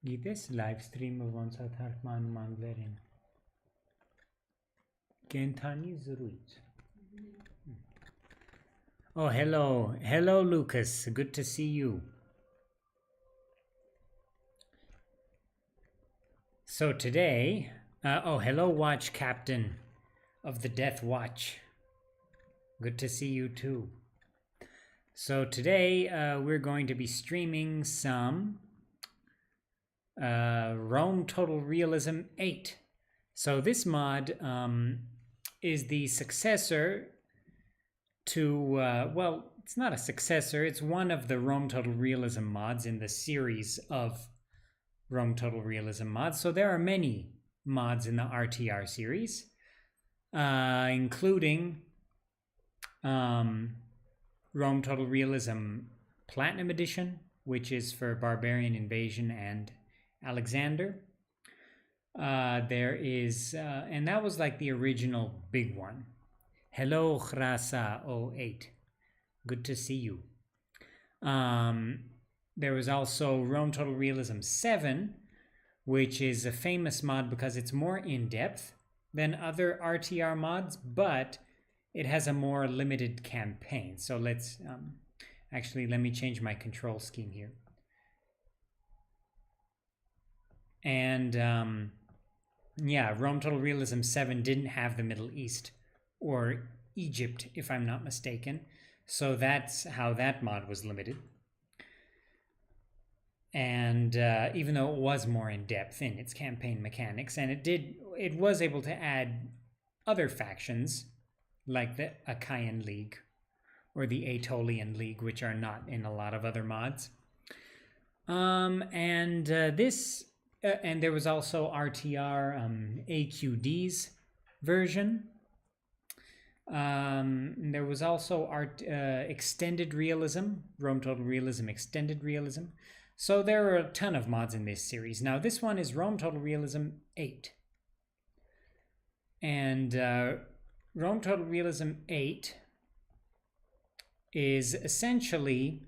Gides live stream once at Hartman Manglerin. Gentani Zruit. Oh, hello. Hello, Lucas. Good to see you. So today, oh, hello, Watch Captain of the Death Watch. Good to see you too. So today, we're going to be streaming some Rome Total Realism 8. So this mod is the successor to, well, it's not a successor, it's one of the Rome Total Realism mods in the series of Rome Total Realism mods. So there are many mods in the RTR series, including Rome Total Realism Platinum Edition, which is for Barbarian Invasion and Alexander. There is, and that was like the original big one. Hello, Hrasa 08. Good to see you. There was also Rome Total Realism 7, which is a famous mod because it's more in-depth than other RTR mods, but it has a more limited campaign. So let's, actually, let me change my control scheme here. And yeah, Rome Total Realism 7 didn't have the Middle East or Egypt, if I'm not mistaken. So that's how that mod was limited. And even though it was more in depth in its campaign mechanics, and it was able to add other factions like the Achaean League or the Aetolian League, which are not in a lot of other mods. And there was also RTR AQD's version. There was also Extended Realism, Rome Total Realism, Extended Realism. So there are a ton of mods in this series. Now this one is Rome Total Realism 8. And Rome Total Realism 8 is essentially,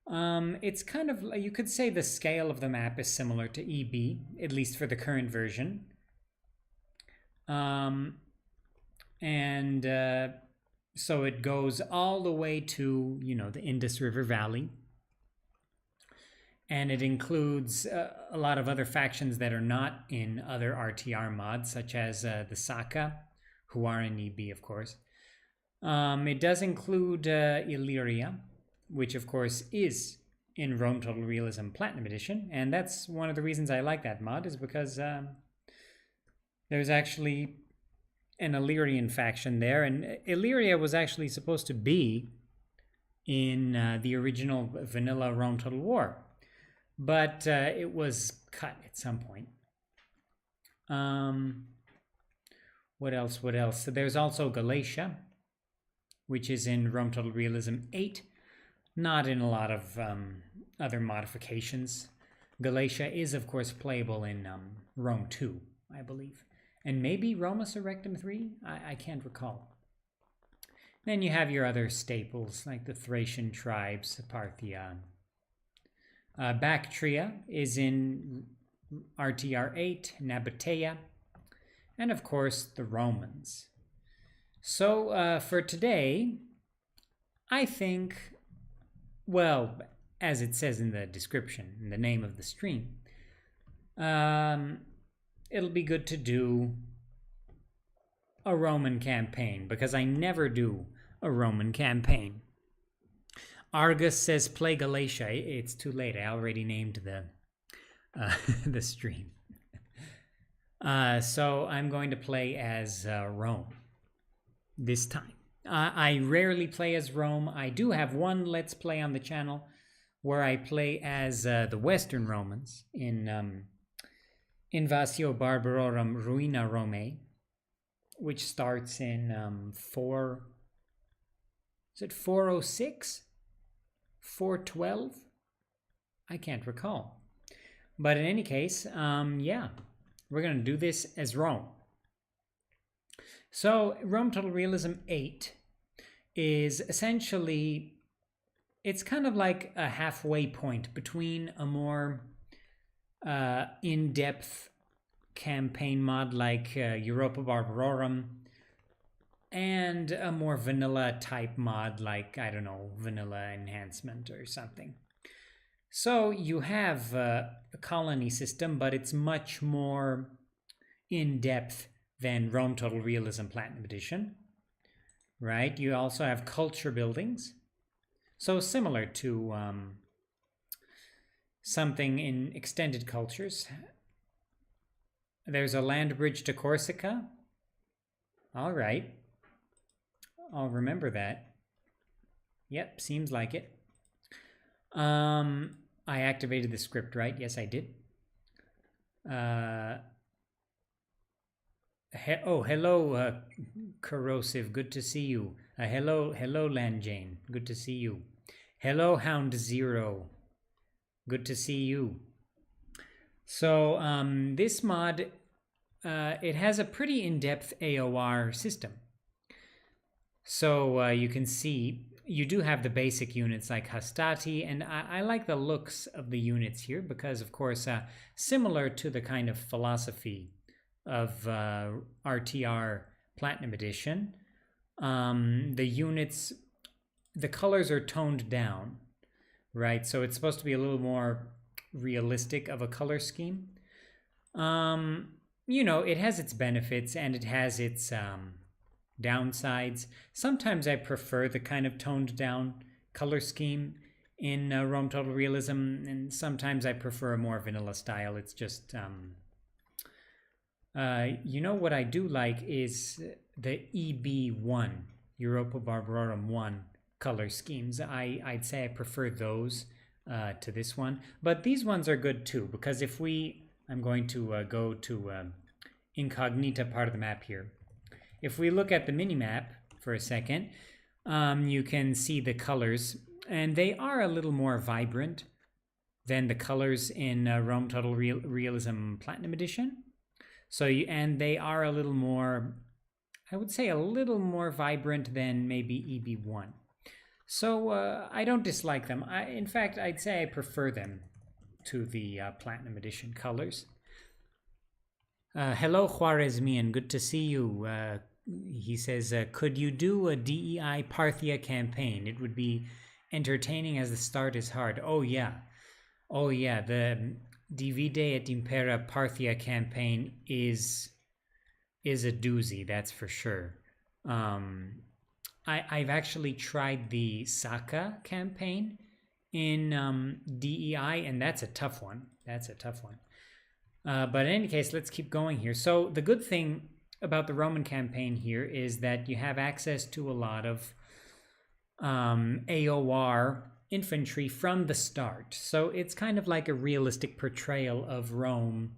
it's kind of, you could say the scale of the map is similar to EB, at least for the current version. So it goes all the way to, you know, the Indus River Valley. And it includes a lot of other factions that are not in other RTR mods, such as the Saka, who are in EB, of course. It does include Illyria, which, of course, is in Rome Total Realism Platinum Edition. And that's one of the reasons I like that mod, is because there's actually an Illyrian faction there. And Illyria was actually supposed to be in the original vanilla Rome Total War. But it was cut at some point. What else? What else? So there's also Galatia, which is in Rome Total Realism 8. Not in a lot of other modifications. Galatia is, of course, playable in Rome 2, I believe. And maybe Roma Surrectum 3? I can't recall. Then you have your other staples, like the Thracian tribes, Parthia. Bactria is in RTR 8, Nabatea, and of course the Romans. So for today, I think, well, as it says in the description, in the name of the stream, it'll be good to do a Roman campaign, because I never do a Roman campaign. Argus says play Galatia. It's too late. I already named the stream. So I'm going to play as Rome this time. I rarely play as Rome. I do have one Let's Play on the channel where I play as the Western Romans in Invasio Barbarorum Ruina Romae, which starts in 406? 412? I can't recall. But in any case, yeah, we're going to do this as Rome. So Rome Total Realism 8 is essentially, it's kind of like a halfway point between a more in-depth campaign mod like Europa Barbarorum, and a more vanilla type mod like, I don't know, Vanilla Enhancement or something. So you have a colony system, but it's much more in-depth than Rome Total Realism Platinum Edition, right? You also have culture buildings. So similar to something in extended cultures. There's a land bridge to Corsica. All right. I'll remember that. Yep, seems like it. I activated the script, right? Yes, I did. Hello, Corrosive. Good to see you. Hello, Land Jane. Good to see you. Hello, Hound Zero. Good to see you. So this mod, it has a pretty in-depth AOR system. So you can see you do have the basic units like Hastati, and I like the looks of the units here because, of course, similar to the kind of philosophy of RTR Platinum Edition, the units, the colors are toned down, right? So it's supposed to be a little more realistic of a color scheme. You know, it has its benefits and it has its downsides. Sometimes I prefer the kind of toned down color scheme in Rome Total Realism, and sometimes I prefer a more vanilla style. It's just, you know, what I do like is the EB1, Europa Barbarorum 1 color schemes. I'd say I prefer those to this one, but these ones are good too, because if I'm going to go to incognita part of the map here. If we look at the mini-map for a second, you can see the colors, and they are a little more vibrant than the colors in Rome Total Realism Platinum Edition. So, and they are a little more, I would say a little more vibrant than maybe EB1. So I don't dislike them. In fact, I'd say I prefer them to the Platinum Edition colors. Hello, Juarezmian. Good to see you. He says, could you do a DEI Parthia campaign? It would be entertaining as the start is hard. Oh, yeah. Oh, yeah. The Divide et Impera Parthia campaign is a doozy, that's for sure. I've actually tried the Saka campaign in DEI, and that's a tough one. That's a tough one. But in any case, let's keep going here. So the good thing about the Roman campaign here is that you have access to a lot of AOR infantry from the start. So it's kind of like a realistic portrayal of Rome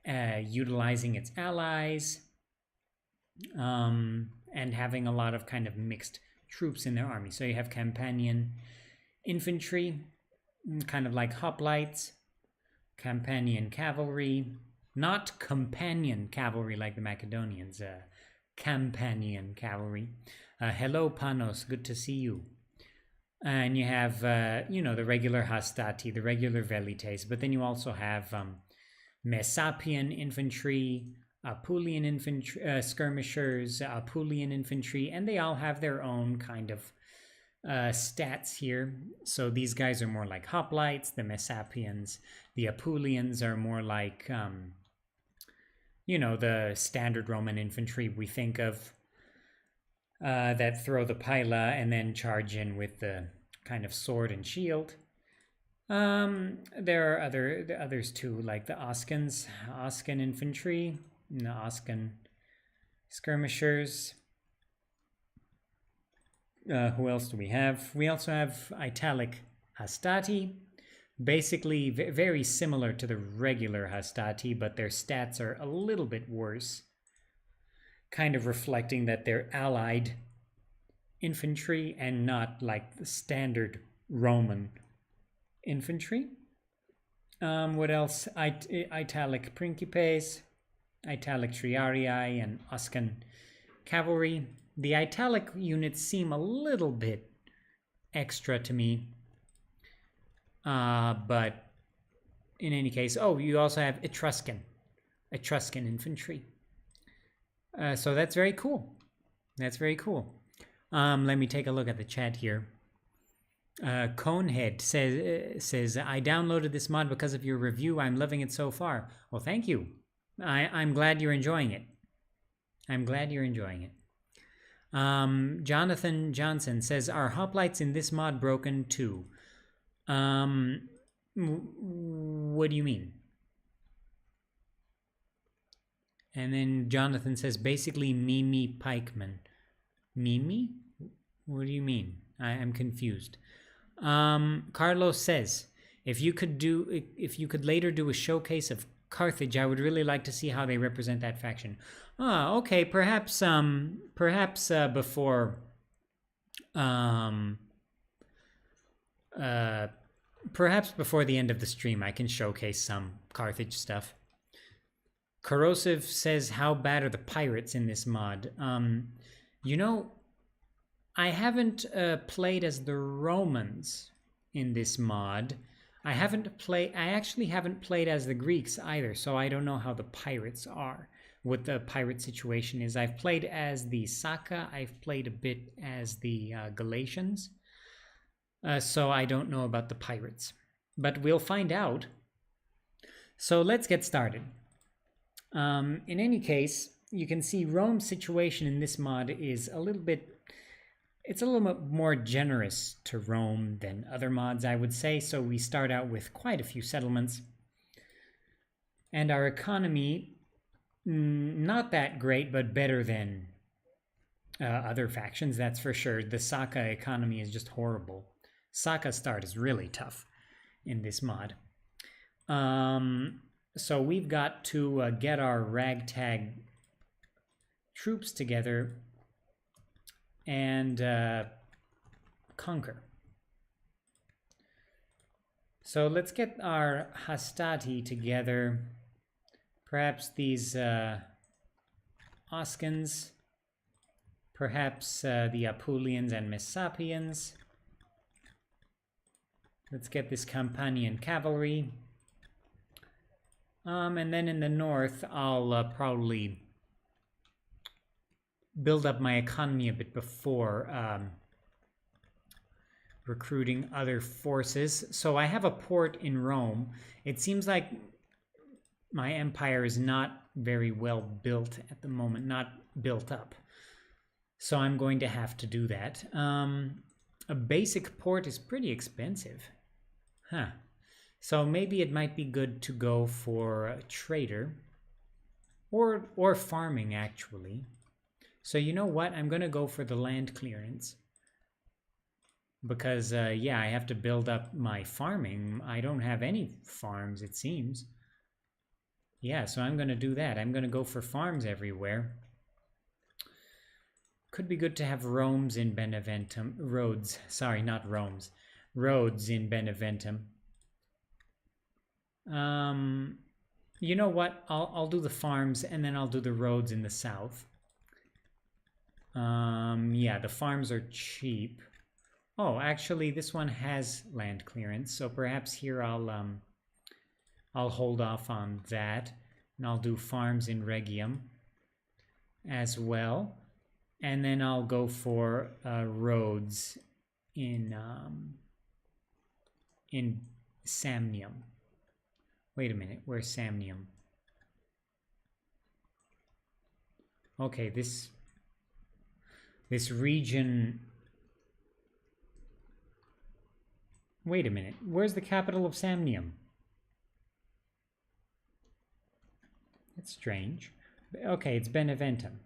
utilizing its allies and having a lot of kind of mixed troops in their army. So you have Campanian infantry, kind of like hoplites, Campanian cavalry, not companion cavalry like the Macedonians, Campanian cavalry. Hello, Panos, good to see you. And you have, you know, the regular Hastati, the regular Velites, but then you also have Messapian infantry, Apulian infantry, skirmishers, Apulian infantry, and they all have their own kind of stats here. So these guys are more like hoplites, the Messapians. The Apulians are more like, you know, the standard Roman infantry we think of that throw the pila and then charge in with the kind of sword and shield. There are others too, like the Oscan infantry, and the Oscan skirmishers. Who else do we have? We also have Italic Hastati, basically very similar to the regular Hastati, but their stats are a little bit worse, kind of reflecting that they're allied infantry and not like the standard Roman infantry. What else? Italic Principes, Italic Triarii, and Oscan cavalry. The Italic units seem a little bit extra to me, but in any case, oh, you also have Etruscan infantry. So that's very cool. That's very cool. Let me take a look at the chat here. Conehead says I downloaded this mod because of your review. I'm loving it so far. Well, thank you. I'm glad you're enjoying it. I'm glad you're enjoying it. Jonathan Johnson says, are hoplites in this mod broken too? What do you mean? And then Jonathan says, basically Mimi Pikeman. Mimi? What do you mean? I'm confused. Carlos says, if you could later do a showcase of Carthage, I would really like to see how they represent that faction. Okay, perhaps before perhaps before the end of the stream I can showcase some Carthage stuff. Corrosive says, how bad are the pirates in this mod? You know, I haven't played as the Romans in this mod. I actually haven't played as the Greeks either, so I don't know how the pirates are, what the pirate situation is. I've played as the Saka, I've played a bit as the Galatians, so I don't know about the pirates. But we'll find out. So let's get started. In any case, you can see Rome's situation in this mod is a little bit more generous to Rome than other mods, I would say. So we start out with quite a few settlements. And our economy, not that great, but better than other factions, that's for sure. The Saka economy is just horrible. Saka start is really tough in this mod. So we've got to get our ragtag troops together and conquer. So let's get our hastati together. Perhaps these Oskans, perhaps the Apulians and Messapians. Let's get this Campanian cavalry. And then in the north, I'll probably build up my economy a bit before recruiting other forces. So I have a port in Rome. It seems like my empire is not very well built at the moment, not built up. So I'm going to have to do that. A basic port is pretty expensive. Huh. So maybe it might be good to go for a trader or farming, actually. So you know what? I'm going to go for the land clearance. Because, yeah, I have to build up my farming. I don't have any farms, it seems. Yeah, so I'm going to do that. I'm going to go for farms everywhere. Could be good to have roads in Beneventum. Roads. Sorry, not Romes. Roads in Beneventum. You know what? I'll do the farms and then I'll do the roads in the south. Yeah, the farms are cheap. Oh, actually, this one has land clearance, so perhaps here I'll hold off on that, and I'll do farms in Regium as well, and then I'll go for roads in Samnium. Wait a minute, where's Samnium? Okay, this region. Wait a minute, where's the capital of Samnium? That's strange. Okay, it's Beneventum.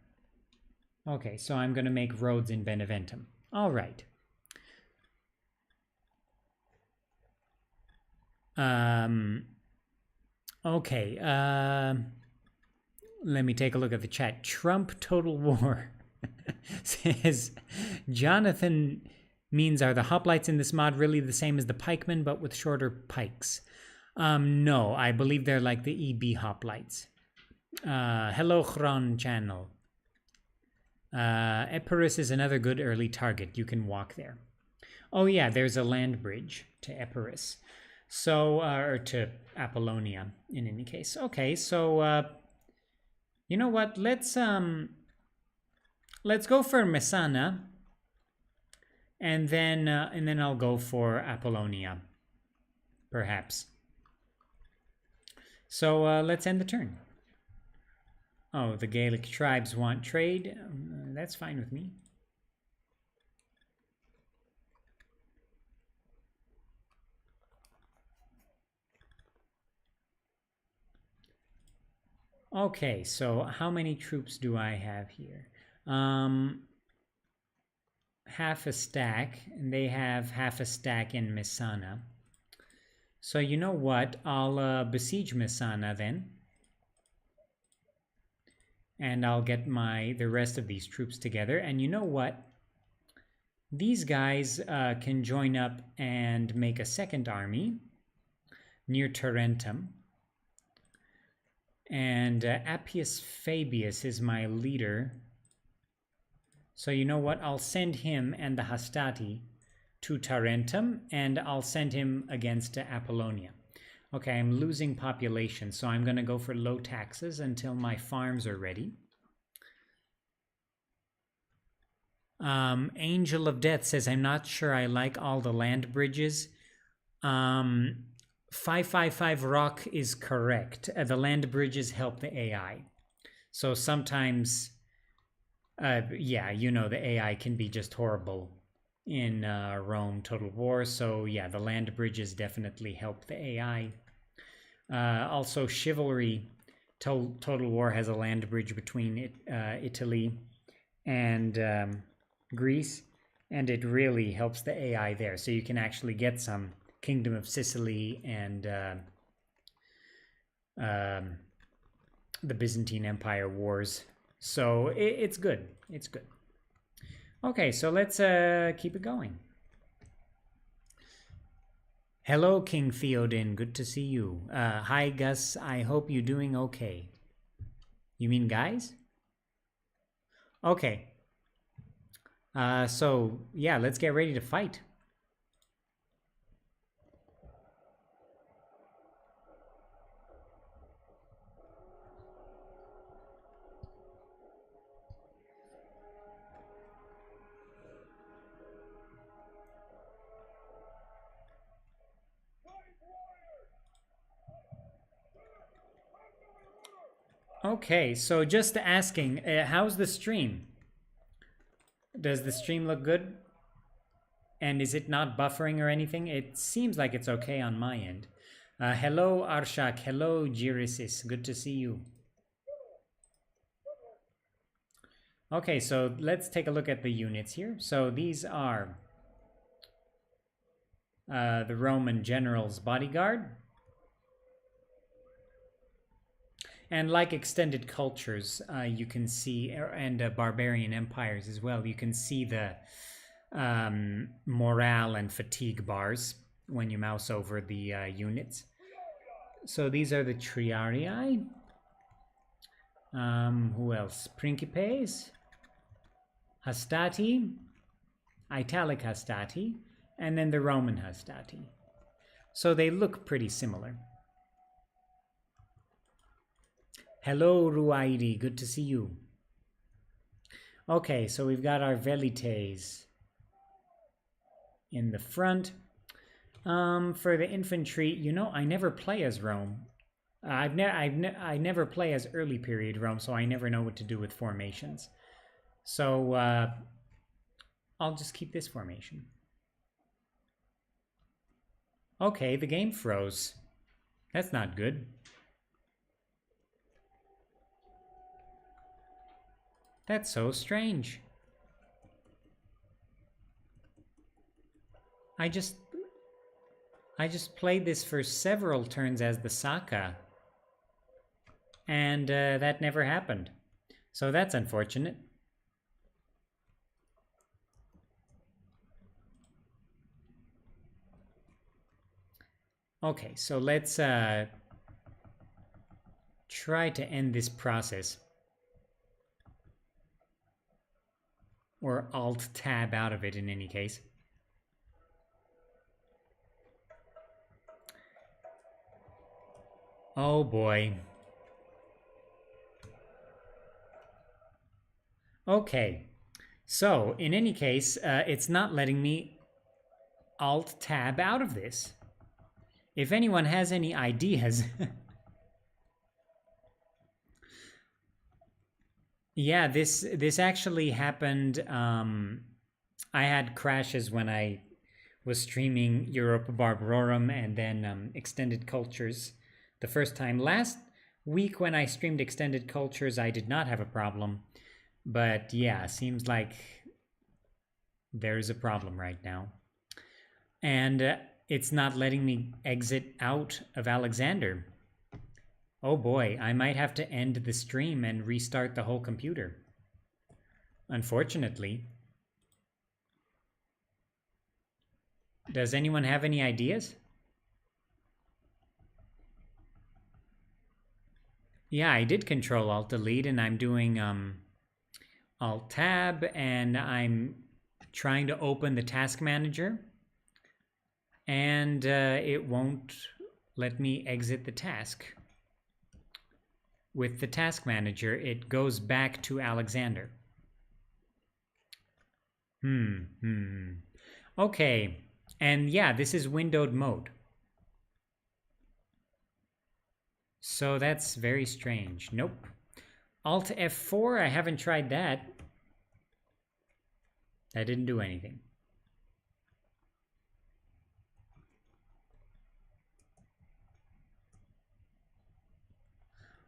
Okay, so I'm going to make roads in Beneventum. All right. Okay, let me take a look at the chat. Trump Total War says, Jonathan means, are the hoplites in this mod really the same as the pikemen but with shorter pikes? No, I believe they're like the EB hoplites. Hello Chron channel. Epirus is another good early target. You can walk there. Oh yeah, there's a land bridge to Epirus. So, or to Apollonia in any case. Okay, so you know what? Let's go for Messana, and then I'll go for Apollonia, perhaps. So let's end the turn. Oh, the Gaelic tribes want trade. That's fine with me. Okay, so how many troops do I have here? Half a stack, and they have half a stack in Messana. So you know what? I'll besiege Messana then. And I'll get the rest of these troops together. And you know what? These guys can join up and make a second army near Tarentum. And Appius Fabius is my leader. So you know what? I'll send him and the Hastati to Tarentum, and I'll send him against Apollonia. Okay, I'm losing population, so I'm going to go for low taxes until my farms are ready. Angel of Death says, I'm not sure I like all the land bridges. 555 Rock is correct. The land bridges help the AI. So sometimes, yeah, you know, the AI can be just horrible in Rome Total War. So yeah, the land bridges definitely help the AI. Also, Chivalry Total War has a land bridge between Italy and Greece, and it really helps the AI there. So you can actually get some Kingdom of Sicily and the Byzantine Empire wars. So it's good. It's good. Okay, so let's keep it going. Hello, King Theoden. Good to see you. Hi, Gus. I hope you're doing okay. You mean guys? Okay. So, yeah, let's get ready to fight. Okay, so just asking, how's the stream? Does the stream look good? And is it not buffering or anything? It seems like it's okay on my end. Hello, Arshak. Hello, Girisis. Good to see you. Okay, so let's take a look at the units here. So these are the Roman general's bodyguard. And like extended cultures, you can see, and barbarian empires as well, you can see the morale and fatigue bars when you mouse over the units. So these are the Triarii. Who else? Principes, Hastati, Italic Hastati, and then the Roman Hastati. So they look pretty similar. Hello, Ruairi. Good to see you. Okay, so we've got our Velites in the front. For the infantry, you know, I never play as Rome. I never play as early period Rome, so I never know what to do with formations. So I'll just keep this formation. Okay, the game froze. That's not good. That's so strange. I just played this for several turns as the Saka, and that never happened. So that's unfortunate. Okay, so let's try to end this process. Or Alt-Tab out of it in any case. Oh boy. Okay. So, in any case, it's not letting me Alt Tab out of this. If anyone has any ideas. Yeah, this actually happened. I had crashes when I was streaming Europa Barbarorum and then Extended Cultures the first time. Last week when I streamed Extended Cultures, I did not have a problem. But yeah, seems like there's a problem right now. And it's not letting me exit out of Alexander. Oh boy, I might have to end the stream and restart the whole computer. Unfortunately. Does anyone have any ideas? Yeah, I did Control Alt Delete and I'm doing Alt Tab and I'm trying to open the task manager and it won't let me exit the task. With the task manager, it goes back to Alexander. Okay, and yeah, this is windowed mode. So that's very strange. Nope. Alt F4, I haven't tried that. That didn't do anything.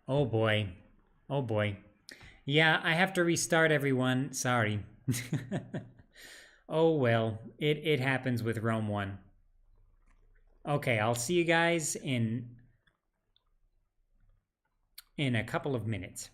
Oh boy. Oh boy. Yeah, I have to restart everyone. Sorry. Oh well, it happens with Rome 1. Okay, I'll see you guys in a couple of minutes.